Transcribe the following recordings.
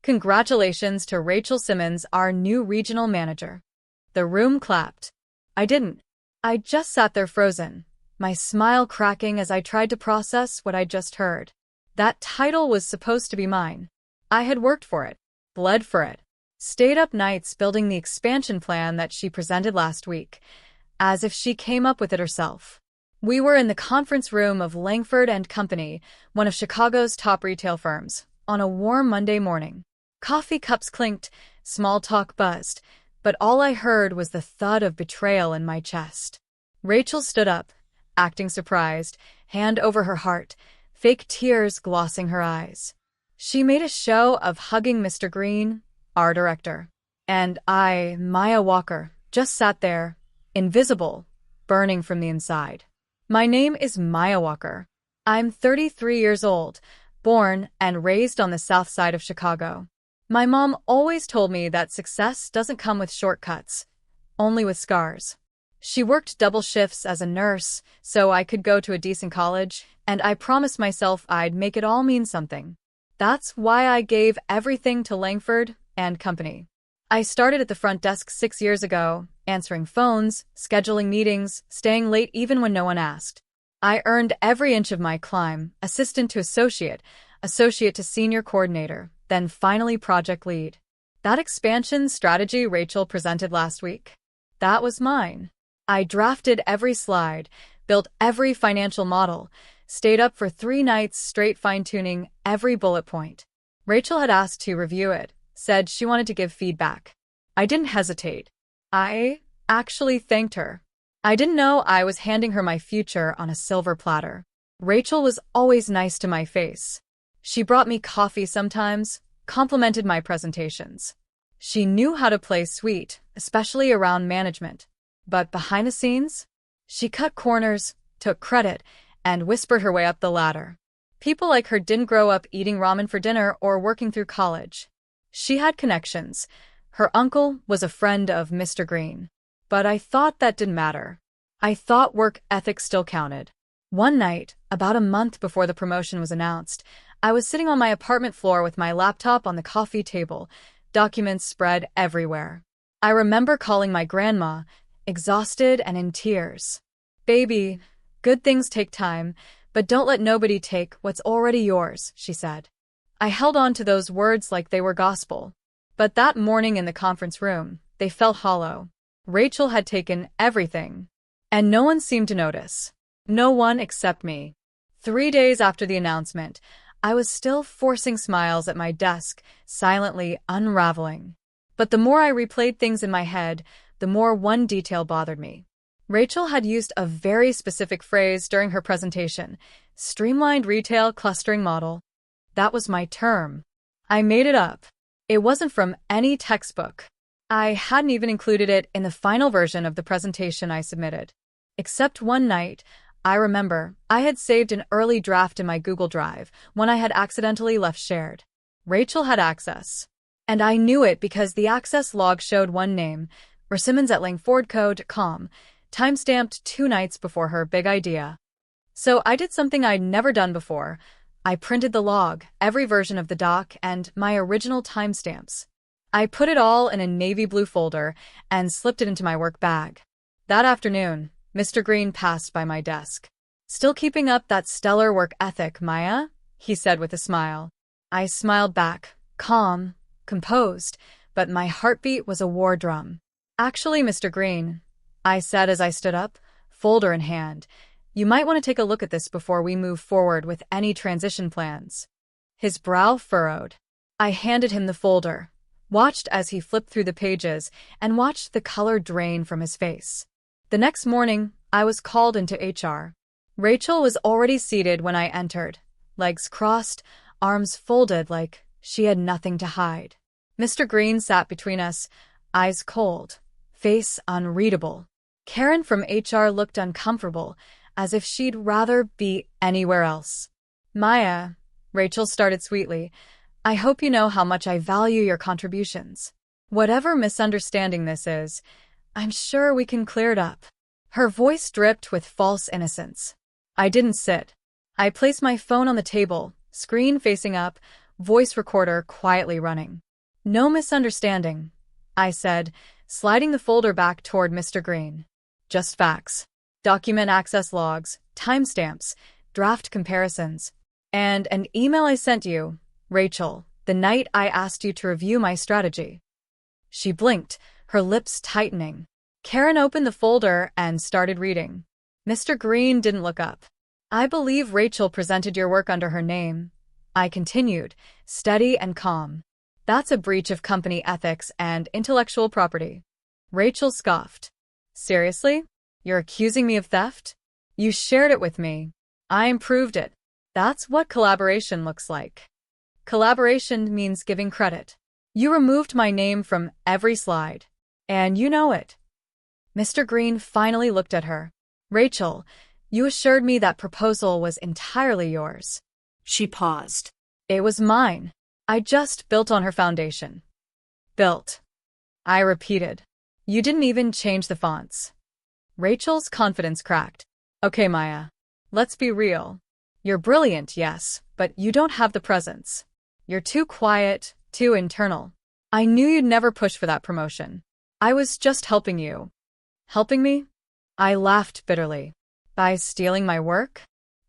Congratulations to Rachel Simmons, our new regional manager. The room clapped. I didn't. I just sat there frozen, my smile cracking as I tried to process what I just heard. That title was supposed to be mine. I had worked for it, bled for it, stayed up nights building the expansion plan that she presented last week, as if she came up with it herself. We were in the conference room of Langford and Company, one of Chicago's top retail firms, on a warm Monday morning. Coffee cups clinked, small talk buzzed, but all I heard was the thud of betrayal in my chest. Rachel stood up, acting surprised, hand over her heart, fake tears glossing her eyes. She made a show of hugging Mr. Green, our director. And I, Maya Walker, just sat there, invisible, burning from the inside. My name is Maya Walker. I'm 33 years old, born and raised on the south side of Chicago. My mom always told me that success doesn't come with shortcuts, only with scars. She worked double shifts as a nurse so I could go to a decent college, and I promised myself I'd make it all mean something. That's why I gave everything to Langford and Company. I started at the front desk 6 years ago, answering phones, scheduling meetings, staying late even when no one asked. I earned every inch of my climb, assistant to associate, associate to senior coordinator, then finally project lead. That expansion strategy Rachel presented last week, that was mine. I drafted every slide, built every financial model, stayed up for 3 nights straight fine-tuning every bullet point. Rachel had asked to review it, said she wanted to give feedback. I didn't hesitate. I actually thanked her. I didn't know I was handing her my future on a silver platter. Rachel was always nice to my face. She brought me coffee sometimes, complimented my presentations. She knew how to play sweet, especially around management. But behind the scenes, she cut corners, took credit, and whispered her way up the ladder. People like her didn't grow up eating ramen for dinner or working through college. She had connections. Her uncle was a friend of Mr. Green. But I thought that didn't matter. I thought work ethic still counted. One night, about a month before the promotion was announced, I was sitting on my apartment floor with my laptop on the coffee table, documents spread everywhere. I remember calling my grandma, exhausted and in tears. "Baby, good things take time, but don't let nobody take what's already yours," she said. I held on to those words like they were gospel. But that morning in the conference room, they felt hollow. Rachel had taken everything, and no one seemed to notice. No one except me. 3 days after the announcement, I was still forcing smiles at my desk, silently unraveling. But the more I replayed things in my head, the more one detail bothered me. Rachel had used a very specific phrase during her presentation, streamlined retail clustering model. That was my term. I made it up. It wasn't from any textbook. I hadn't even included it in the final version of the presentation I submitted. Except one night, I remember, I had saved an early draft in my Google Drive, one I had accidentally left shared. Rachel had access. And I knew it because the access log showed one name, rsimmons@langfordco.com, timestamped 2 nights before her big idea. So I did something I'd never done before. I printed the log, every version of the doc, and my original timestamps. I put it all in a navy blue folder and slipped it into my work bag. That afternoon, Mr. Green passed by my desk. "Still keeping up that stellar work ethic, Maya?" he said with a smile. I smiled back, calm, composed, but my heartbeat was a war drum. "Actually, Mr. Green," I said as I stood up, folder in hand, "you might want to take a look at this before we move forward with any transition plans." His brow furrowed. I handed him the folder, watched as he flipped through the pages, and watched the color drain from his face. The next morning, I was called into HR. Rachel was already seated when I entered, legs crossed, arms folded like she had nothing to hide. Mr. Green sat between us, eyes cold, face unreadable. Karen from HR looked uncomfortable, as if she'd rather be anywhere else. "Maya," Rachel started sweetly, "I hope you know how much I value your contributions. Whatever misunderstanding this is, I'm sure we can clear it up." Her voice dripped with false innocence. I didn't sit. I placed my phone on the table, screen facing up, voice recorder quietly running. No misunderstanding, I said, sliding the folder back toward Mr. Green. Just facts. Document access logs, timestamps, draft comparisons, and an email I sent you, Rachel, the night I asked you to review my strategy. She blinked, her lips tightening. Karen opened the folder and started reading. Mr. Green didn't look up. I believe Rachel presented your work under her name, I continued, steady and calm. That's a breach of company ethics and intellectual property. Rachel scoffed. Seriously? You're accusing me of theft? You shared it with me. I improved it. That's what collaboration looks like. Collaboration means giving credit. You removed my name from every slide. And you know it. Mr. Green finally looked at her. Rachel, you assured me that proposal was entirely yours. She paused. It was mine. I just built on her foundation. Built. I repeated. You didn't even change the fonts. Rachel's confidence cracked. Okay, Maya. Let's be real. You're brilliant, yes, but you don't have the presence. You're too quiet, too internal. I knew you'd never push for that promotion. I was just helping you. Helping me? I laughed bitterly. By stealing my work?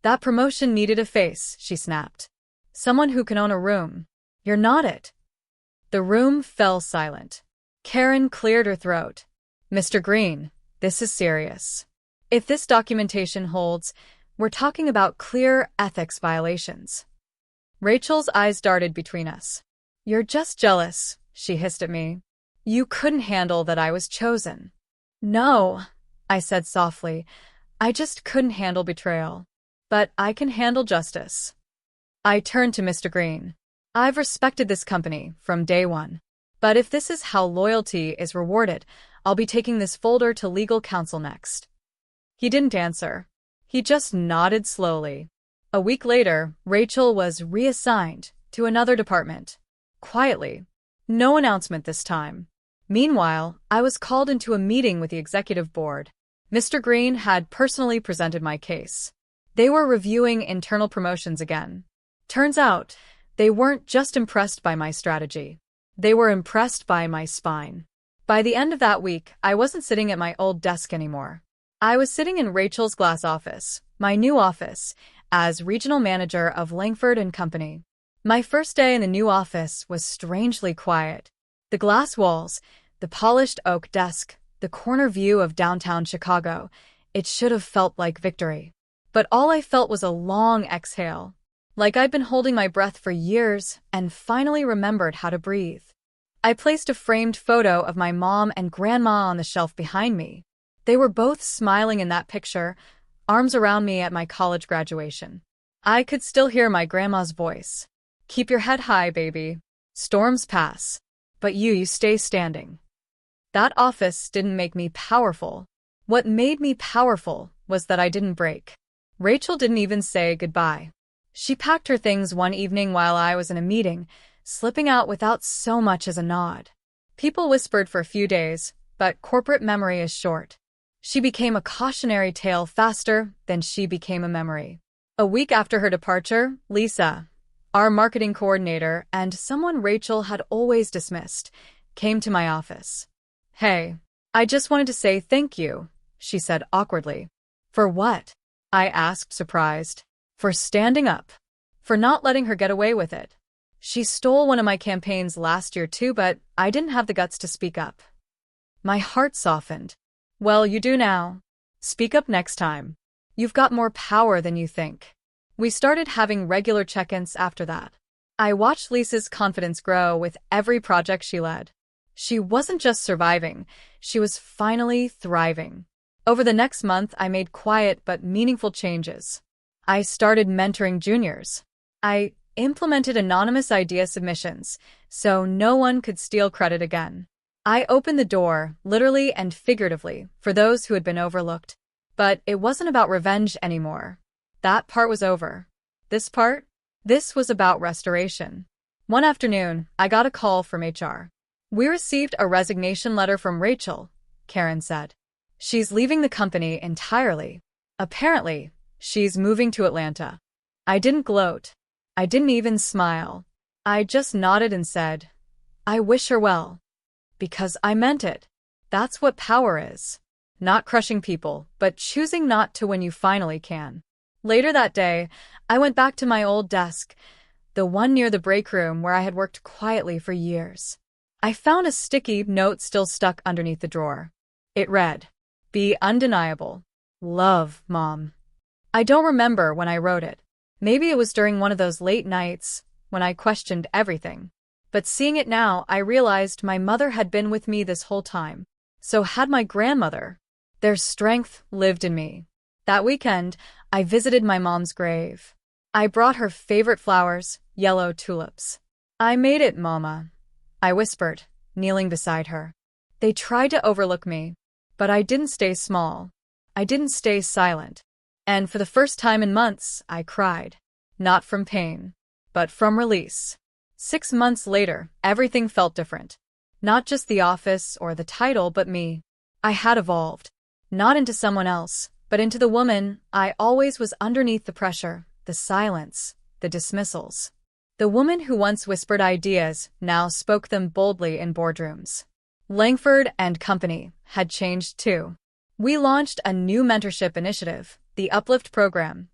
That promotion needed a face, she snapped. Someone who can own a room. You're not it. The room fell silent. Karen cleared her throat. Mr. Green, this is serious. If this documentation holds, we're talking about clear ethics violations. Rachel's eyes darted between us. You're just jealous, she hissed at me. You couldn't handle that I was chosen. No, I said softly. I just couldn't handle betrayal. But I can handle justice. I turned to Mr. Green. I've respected this company from day one. But if this is how loyalty is rewarded, I'll be taking this folder to legal counsel next. He didn't answer. He just nodded slowly. A week later, Rachel was reassigned to another department. Quietly. No announcement this time. Meanwhile, I was called into a meeting with the executive board. Mr. Green had personally presented my case. They were reviewing internal promotions again. Turns out, they weren't just impressed by my strategy. They were impressed by my spine. By the end of that week, I wasn't sitting at my old desk anymore. I was sitting in Rachel's glass office, my new office, as regional manager of Langford and Company. My first day in the new office was strangely quiet. The glass walls, the polished oak desk, the corner view of downtown Chicago, it should have felt like victory. But all I felt was a long exhale, like I'd been holding my breath for years and finally remembered how to breathe. I placed a framed photo of my mom and grandma on the shelf behind me. They were both smiling in that picture, arms around me at my college graduation. I could still hear my grandma's voice. Keep your head high, baby. Storms pass. But you stay standing. That office didn't make me powerful. What made me powerful was that I didn't break. Rachel didn't even say goodbye. She packed her things one evening while I was in a meeting, slipping out without so much as a nod. People whispered for a few days, but corporate memory is short. She became a cautionary tale faster than she became a memory. A week after her departure, Lisa, our marketing coordinator and someone Rachel had always dismissed, came to my office. Hey, I just wanted to say thank you, she said awkwardly. For what? I asked, surprised. For standing up. For not letting her get away with it. She stole one of my campaigns last year too, but I didn't have the guts to speak up. My heart softened. Well, you do now. Speak up next time. You've got more power than you think. We started having regular check-ins after that. I watched Lisa's confidence grow with every project she led. She wasn't just surviving, she was finally thriving. Over the next month, I made quiet but meaningful changes. I started mentoring juniors. I implemented anonymous idea submissions, so no one could steal credit again. I opened the door, literally and figuratively, for those who had been overlooked. But it wasn't about revenge anymore. That part was over. This part? This was about restoration. One afternoon, I got a call from HR. We received a resignation letter from Rachel, Karen said. She's leaving the company entirely. Apparently, she's moving to Atlanta. I didn't gloat. I didn't even smile. I just nodded and said, I wish her well. Because I meant it. That's what power is. Not crushing people, but choosing not to when you finally can. Later that day, I went back to my old desk, the one near the break room where I had worked quietly for years. I found a sticky note still stuck underneath the drawer. It read, "Be undeniable. Love, Mom." I don't remember when I wrote it. Maybe it was during one of those late nights when I questioned everything. But seeing it now, I realized my mother had been with me this whole time. So had my grandmother. Their strength lived in me. That weekend, I visited my mom's grave. I brought her favorite flowers, yellow tulips. "I made it, Mama," I whispered, kneeling beside her. They tried to overlook me, but I didn't stay small. I didn't stay silent. And for the first time in months, I cried. Not from pain, but from release. 6 months later, everything felt different. Not just the office or the title, but me. I had evolved. Not into someone else, but into the woman I always was underneath the pressure, the silence, the dismissals. The woman who once whispered ideas now spoke them boldly in boardrooms. Langford and Company had changed too. We launched a new mentorship initiative, the Uplift program,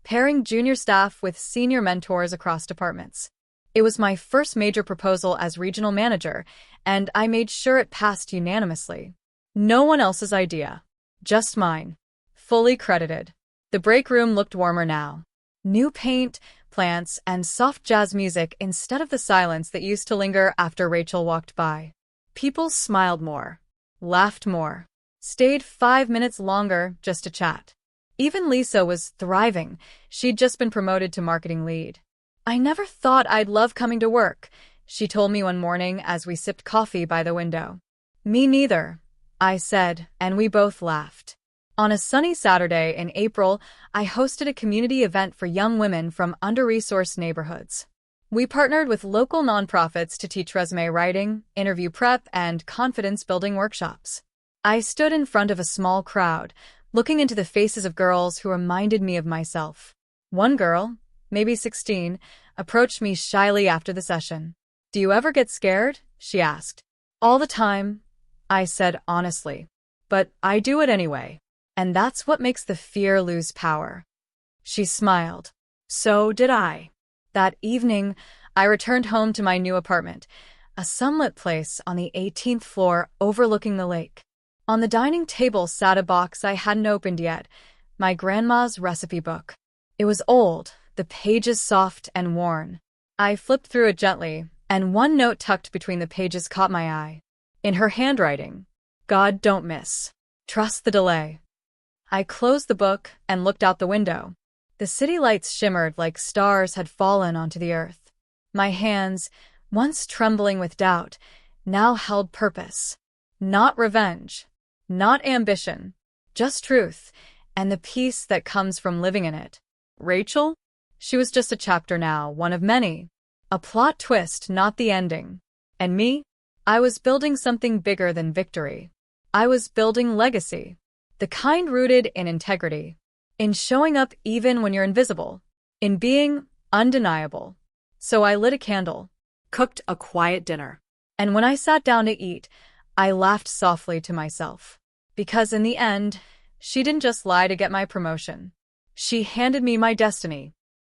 pairing junior staff with senior mentors across departments. It was my first major proposal as regional manager, and I made sure it passed unanimously. No one else's idea. Just mine. Fully credited. The break room looked warmer now. New paint, plants, and soft jazz music instead of the silence that used to linger after Rachel walked by. People smiled more, laughed more, stayed 5 minutes longer just to chat. Even Lisa was thriving. She'd just been promoted to marketing lead. "I never thought I'd love coming to work," she told me one morning as we sipped coffee by the window. "Me neither," I said, and we both laughed. On a sunny Saturday in April, I hosted a community event for young women from under-resourced neighborhoods. We partnered with local nonprofits to teach resume writing, interview prep, and confidence-building workshops. I stood in front of a small crowd, looking into the faces of girls who reminded me of myself. One girl, maybe 16, approached me shyly after the session. "Do you ever get scared?" she asked. "All the time," I said honestly. "But I do it anyway. And that's what makes the fear lose power." She smiled. So did I. That evening, I returned home to my new apartment, a sunlit place on the 18th floor overlooking the lake. On the dining table sat a box I hadn't opened yet, my grandma's recipe book. It was old, the pages soft and worn. I flipped through it gently, and one note tucked between the pages caught my eye. In her handwriting, "God don't miss. Trust the delay." I closed the book and looked out the window. The city lights shimmered like stars had fallen onto the earth. My hands, once trembling with doubt, now held purpose. Not revenge, not ambition, just truth, and the peace that comes from living in it. Rachel? She was just a chapter now, one of many. A plot twist, not the ending. And me? I was building something bigger than victory. I was building legacy. The kind rooted in integrity, in showing up even when you're invisible, in being undeniable. So I lit a candle, cooked a quiet dinner, and when I sat down to eat, I laughed softly to myself. Because in the end, she didn't just lie to get my promotion. She handed me my destiny.